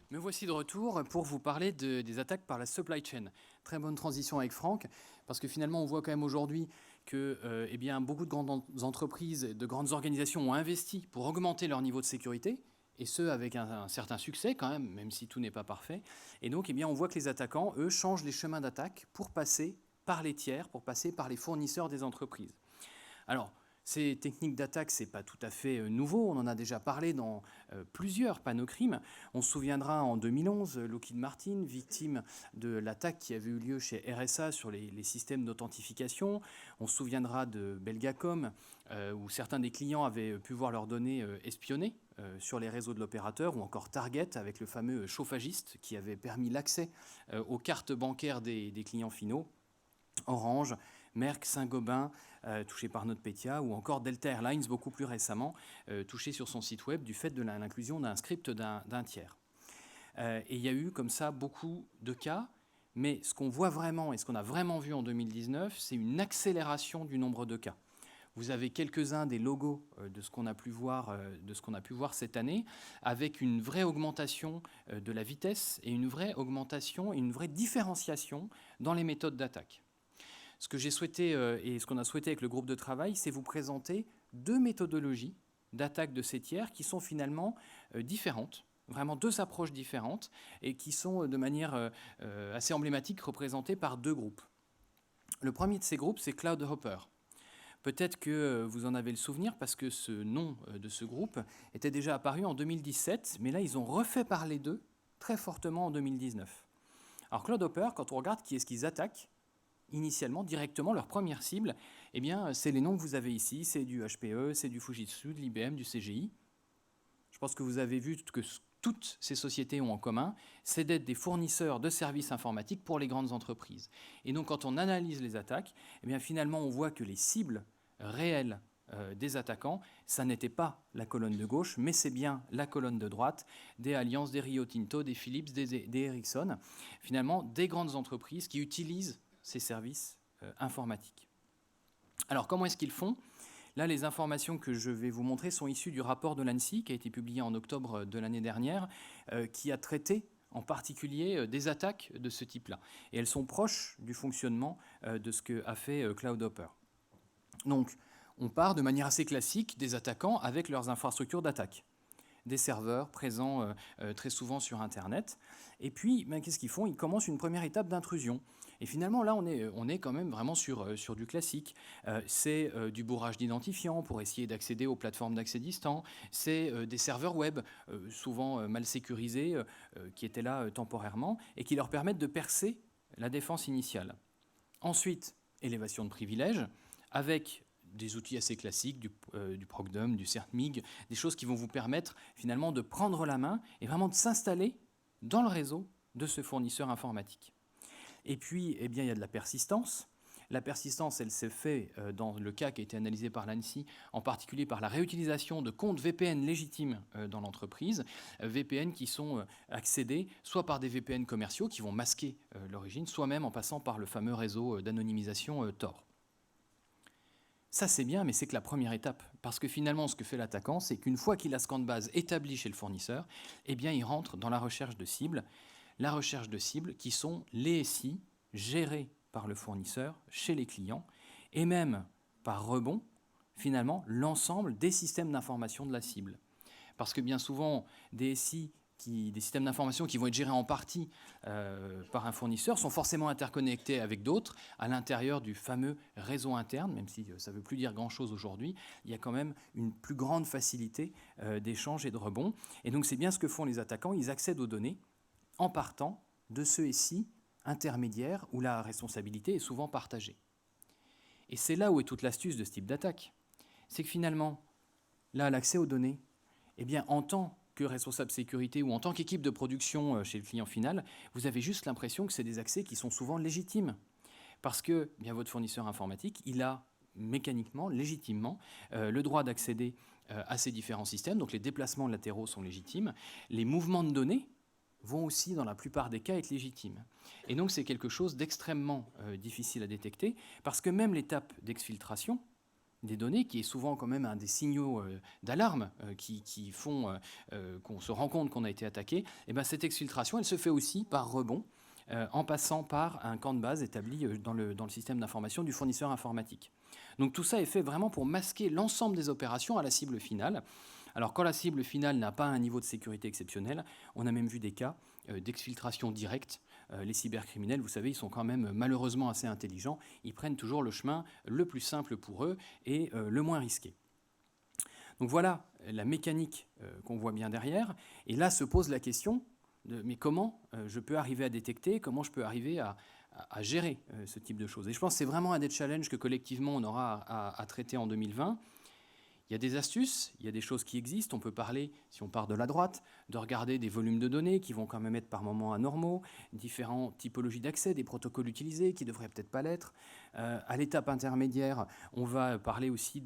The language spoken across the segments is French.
Me voici de retour pour vous parler des attaques par la supply chain. Très bonne transition avec Franck, parce que finalement on voit quand même aujourd'hui que eh bien, beaucoup de grandes entreprises, de grandes organisations ont investi pour augmenter leur niveau de sécurité, et ce avec un certain succès quand même si tout n'est pas parfait. Et donc eh bien, on voit que les attaquants, eux, changent les chemins d'attaque pour passer par les tiers, pour passer par les fournisseurs des entreprises. Alors, ces techniques d'attaque, ce n'est pas tout à fait nouveau, on en a déjà parlé dans plusieurs panneaux crimes. On se souviendra en 2011, Lockheed Martin, victime de l'attaque qui avait eu lieu chez RSA sur les systèmes d'authentification. On se souviendra de Belgacom, où certains des clients avaient pu voir leurs données espionnées sur les réseaux de l'opérateur, ou encore Target avec le fameux chauffagiste qui avait permis l'accès aux cartes bancaires des clients finaux. Orange, Merck, Saint-Gobain, touché par NotPetya, ou encore Delta Airlines, beaucoup plus récemment, touché sur son site web du fait de l'inclusion d'un script d'un tiers. Et il y a eu comme ça beaucoup de cas, mais ce qu'on voit vraiment et ce qu'on a vraiment vu en 2019, c'est une accélération du nombre de cas. Vous avez quelques-uns des logos de ce qu'on a pu voir cette année, avec une vraie augmentation de la vitesse et une vraie augmentation et une vraie différenciation dans les méthodes d'attaque. Ce que j'ai souhaité et ce qu'on a souhaité avec le groupe de travail, c'est vous présenter deux méthodologies d'attaque de ces tiers qui sont finalement différentes, vraiment deux approches différentes, et qui sont de manière assez emblématique représentées par deux groupes. Le premier de ces groupes, c'est CloudHopper. Peut-être que vous en avez le souvenir parce que ce nom de ce groupe était déjà apparu en 2017, mais là, ils ont refait parler d'eux très fortement en 2019. Alors CloudHopper, quand on regarde qui est-ce qu'ils attaquent, initialement, directement, leur première cible, eh bien, c'est les noms que vous avez ici, c'est du HPE, c'est du Fujitsu, de l'IBM, du CGI. Je pense que vous avez vu que toutes ces sociétés ont en commun, c'est d'être des fournisseurs de services informatiques pour les grandes entreprises. Et donc, quand on analyse les attaques, eh bien, finalement, on voit que les cibles réelles des attaquants, ça n'était pas la colonne de gauche, mais c'est bien la colonne de droite, des Allianz, des Rio Tinto, des Philips, des Ericsson, finalement, des grandes entreprises qui utilisent ces services informatiques. Alors, comment est-ce qu'ils font ? Là, les informations que je vais vous montrer sont issues du rapport de l'ANSSI, qui a été publié en octobre de l'année dernière, qui a traité en particulier des attaques de ce type-là. Et elles sont proches du fonctionnement de ce qu'a fait CloudHopper. Donc, on part de manière assez classique des attaquants avec leurs infrastructures d'attaque. Des serveurs présents très souvent sur Internet. Et puis, qu'est-ce qu'ils font ? Ils commencent une première étape d'intrusion. Et finalement, là, on est quand même vraiment sur du classique. C'est du bourrage d'identifiants pour essayer d'accéder aux plateformes d'accès distant. C'est des serveurs web, souvent mal sécurisés, qui étaient là temporairement, et qui leur permettent de percer la défense initiale. Ensuite, élévation de privilèges, avec des outils assez classiques, du Procdum, du CertMig, des choses qui vont vous permettre finalement de prendre la main et vraiment de s'installer dans le réseau de ce fournisseur informatique. Et puis, eh bien, il y a de la persistance. La persistance, elle s'est faite dans le cas qui a été analysé par l'ANSSI, en particulier par la réutilisation de comptes VPN légitimes dans l'entreprise, VPN qui sont accédés soit par des VPN commerciaux qui vont masquer l'origine, soit même en passant par le fameux réseau d'anonymisation Tor. Ça, c'est bien, mais c'est que la première étape. Parce que finalement, ce que fait l'attaquant, c'est qu'une fois qu'il a ce camp de base établi chez le fournisseur, eh bien, il rentre dans la recherche de cibles. La recherche de cibles qui sont les SI gérés par le fournisseur chez les clients, et même, par rebond, finalement, l'ensemble des systèmes d'information de la cible. Parce que bien souvent, des SI des systèmes d'information qui vont être gérés en partie par un fournisseur sont forcément interconnectés avec d'autres à l'intérieur du fameux réseau interne, même si ça ne veut plus dire grand-chose aujourd'hui, il y a quand même une plus grande facilité d'échange et de rebond. Et donc c'est bien ce que font les attaquants, ils accèdent aux données en partant de ce SI intermédiaire où la responsabilité est souvent partagée. Et c'est là où est toute l'astuce de ce type d'attaque. C'est que finalement, là, l'accès aux données, eh bien, en tant que responsable sécurité ou en tant qu'équipe de production chez le client final, vous avez juste l'impression que c'est des accès qui sont souvent légitimes. Parce que bien, votre fournisseur informatique, il a mécaniquement, légitimement, le droit d'accéder à ces différents systèmes. Donc les déplacements latéraux sont légitimes. Les mouvements de données vont aussi, dans la plupart des cas, être légitimes. Et donc c'est quelque chose d'extrêmement difficile à détecter, parce que même l'étape d'exfiltration, des données, qui est souvent quand même un des signaux d'alarme qui font qu'on se rend compte qu'on a été attaqué, et bien cette exfiltration, elle se fait aussi par rebond, en passant par un camp de base établi dans le système d'information du fournisseur informatique. Donc tout ça est fait vraiment pour masquer l'ensemble des opérations à la cible finale. Alors quand la cible finale n'a pas un niveau de sécurité exceptionnel, on a même vu des cas d'exfiltration directe. Les cybercriminels, vous savez, ils sont quand même malheureusement assez intelligents. Ils prennent toujours le chemin le plus simple pour eux et le moins risqué. Donc voilà la mécanique qu'on voit bien derrière. Et là se pose la question de mais comment je peux arriver à détecter, comment je peux arriver à gérer ce type de choses. Et je pense que c'est vraiment un des challenges que collectivement on aura à traiter en 2020. Il y a des astuces, il y a des choses qui existent. On peut parler, si on part de la droite, de regarder des volumes de données qui vont quand même être par moments anormaux, différentes typologies d'accès, des protocoles utilisés qui ne devraient peut-être pas l'être. À l'étape intermédiaire, on va parler aussi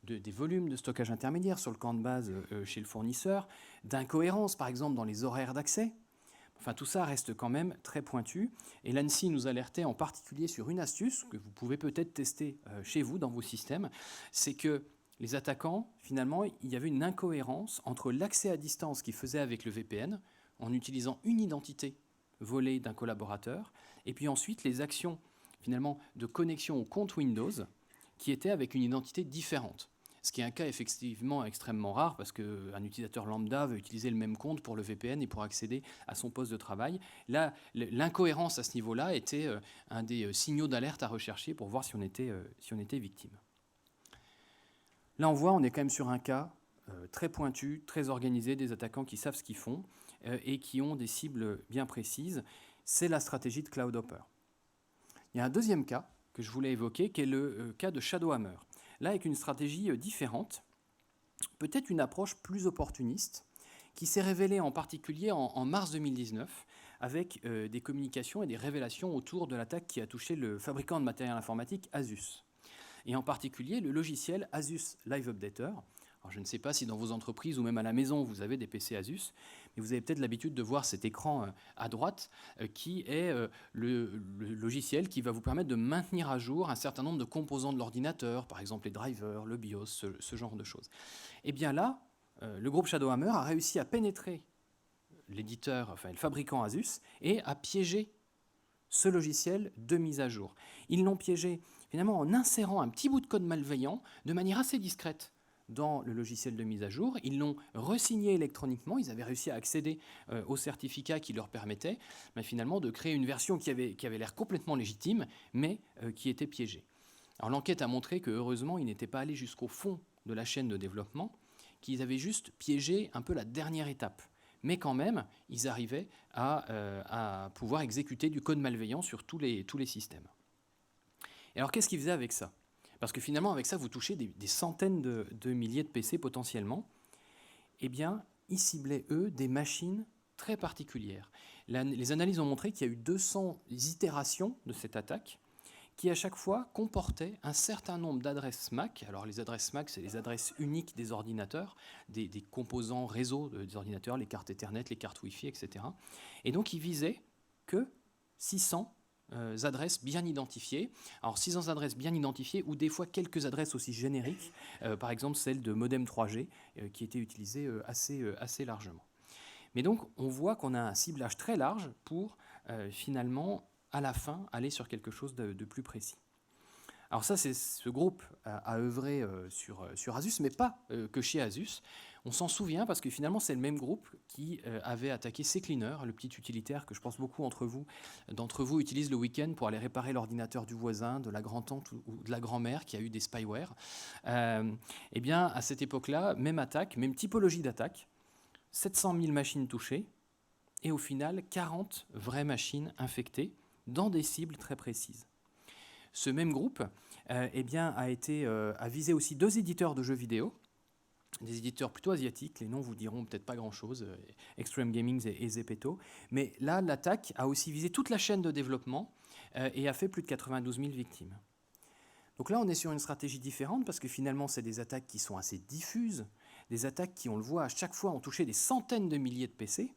des volumes de stockage intermédiaire sur le camp de base chez le fournisseur, d'incohérences par exemple dans les horaires d'accès. Enfin, tout ça reste quand même très pointu. Et l'ANSSI nous alertait en particulier sur une astuce que vous pouvez peut-être tester chez vous, dans vos systèmes, c'est que les attaquants, finalement, il y avait une incohérence entre l'accès à distance qu'ils faisaient avec le VPN, en utilisant une identité volée d'un collaborateur, et puis ensuite les actions, finalement, de connexion au compte Windows, qui étaient avec une identité différente. Ce qui est un cas effectivement extrêmement rare, parce qu'un utilisateur lambda veut utiliser le même compte pour le VPN et pour accéder à son poste de travail. Là, l'incohérence à ce niveau-là était un des signaux d'alerte à rechercher pour voir si on était victime. Là, on voit, on est quand même sur un cas très pointu, très organisé, des attaquants qui savent ce qu'ils font et qui ont des cibles bien précises. C'est la stratégie de CloudHopper. Il y a un deuxième cas que je voulais évoquer, qui est le cas de Shadowhammer. Là, avec une stratégie différente, peut-être une approche plus opportuniste, qui s'est révélée en particulier en mars 2019, avec des communications et des révélations autour de l'attaque qui a touché le fabricant de matériel informatique Asus. Et en particulier le logiciel Asus Live Updater. Alors, je ne sais pas si dans vos entreprises ou même à la maison vous avez des PC Asus, mais vous avez peut-être l'habitude de voir cet écran à droite qui est le logiciel qui va vous permettre de maintenir à jour un certain nombre de composants de l'ordinateur, par exemple les drivers, le BIOS, ce genre de choses. Et bien là, le groupe Shadowhammer a réussi à pénétrer l'éditeur, enfin le fabricant Asus, et à piéger ce logiciel de mise à jour. Ils l'ont piégé finalement en insérant un petit bout de code malveillant de manière assez discrète dans le logiciel de mise à jour. Ils l'ont resigné électroniquement. Ils avaient réussi à accéder au certificat qui leur permettait finalement de créer une version qui avait l'air complètement légitime, mais qui était piégée. Alors l'enquête a montré que heureusement, ils n'étaient pas allés jusqu'au fond de la chaîne de développement, qu'ils avaient juste piégé un peu la dernière étape. Mais quand même, ils arrivaient à pouvoir exécuter du code malveillant sur tous les systèmes. Et alors, qu'est-ce qu'ils faisaient avec ça? Parce que finalement, avec ça, vous touchez des centaines de milliers de PC potentiellement. Eh bien, ils ciblaient, eux, des machines très particulières. Les analyses ont montré qu'il y a eu 200 itérations de cette attaque qui, à chaque fois, comportaient un certain nombre d'adresses MAC. Alors, les adresses MAC, c'est les adresses uniques des ordinateurs, des composants réseau des ordinateurs, les cartes Ethernet, les cartes Wi-Fi, etc. Et donc, ils visaient que 600 adresses bien identifiées. Alors 600 adresses bien identifiées ou des fois quelques adresses aussi génériques, par exemple celle de modem 3G qui était utilisée assez largement. Mais donc on voit qu'on a un ciblage très large pour finalement à la fin aller sur quelque chose de plus précis. Alors ça, c'est ce groupe a œuvré sur Asus, mais pas que chez Asus. On s'en souvient parce que finalement, c'est le même groupe qui avait attaqué CCleaner, le petit utilitaire que je pense beaucoup d'entre vous utilisent le week-end pour aller réparer l'ordinateur du voisin, de la grand-tante ou de la grand-mère qui a eu des spyware. Eh bien, à cette époque-là, même attaque, même typologie d'attaque, 700 000 machines touchées et au final, 40 vraies machines infectées dans des cibles très précises. Ce même groupe a visé aussi 2 éditeurs de jeux vidéo, des éditeurs plutôt asiatiques, les noms vous diront peut-être pas grand-chose, Extreme Gaming et Zepeto, mais là, l'attaque a aussi visé toute la chaîne de développement et a fait plus de 92 000 victimes. Donc là, on est sur une stratégie différente parce que finalement, c'est des attaques qui sont assez diffuses, des attaques qui, on le voit, à chaque fois ont touché des centaines de milliers de PC,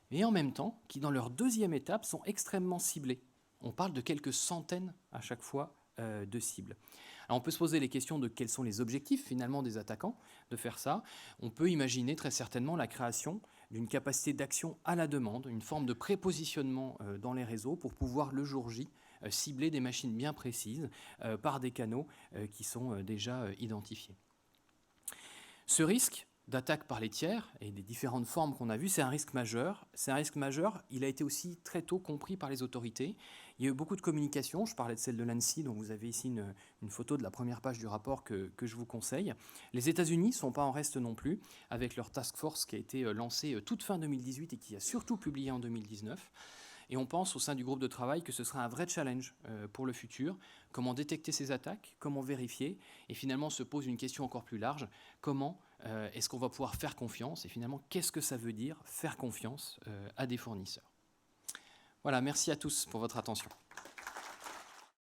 et en même temps, qui dans leur deuxième étape sont extrêmement ciblées. On parle de quelques centaines à chaque fois de cibles. Alors on peut se poser les questions de quels sont les objectifs finalement des attaquants de faire ça. On peut imaginer très certainement la création d'une capacité d'action à la demande, une forme de prépositionnement dans les réseaux pour pouvoir le jour J cibler des machines bien précises par des canaux qui sont déjà identifiés. Ce risque d'attaque par les tiers et des différentes formes qu'on a vues, c'est un risque majeur. C'est un risque majeur, il a été aussi très tôt compris par les autorités. Il y a eu beaucoup de communication, je parlais de celle de l'ANSSI, dont vous avez ici une photo de la première page du rapport que je vous conseille. Les États-Unis ne sont pas en reste non plus, avec leur task force qui a été lancée toute fin 2018 et qui a surtout publié en 2019. Et on pense au sein du groupe de travail que ce sera un vrai challenge pour le futur. Comment détecter ces attaques, comment vérifier, et finalement se pose une question encore plus large, comment est-ce qu'on va pouvoir faire confiance, et finalement qu'est-ce que ça veut dire faire confiance à des fournisseurs. Voilà, merci à tous pour votre attention.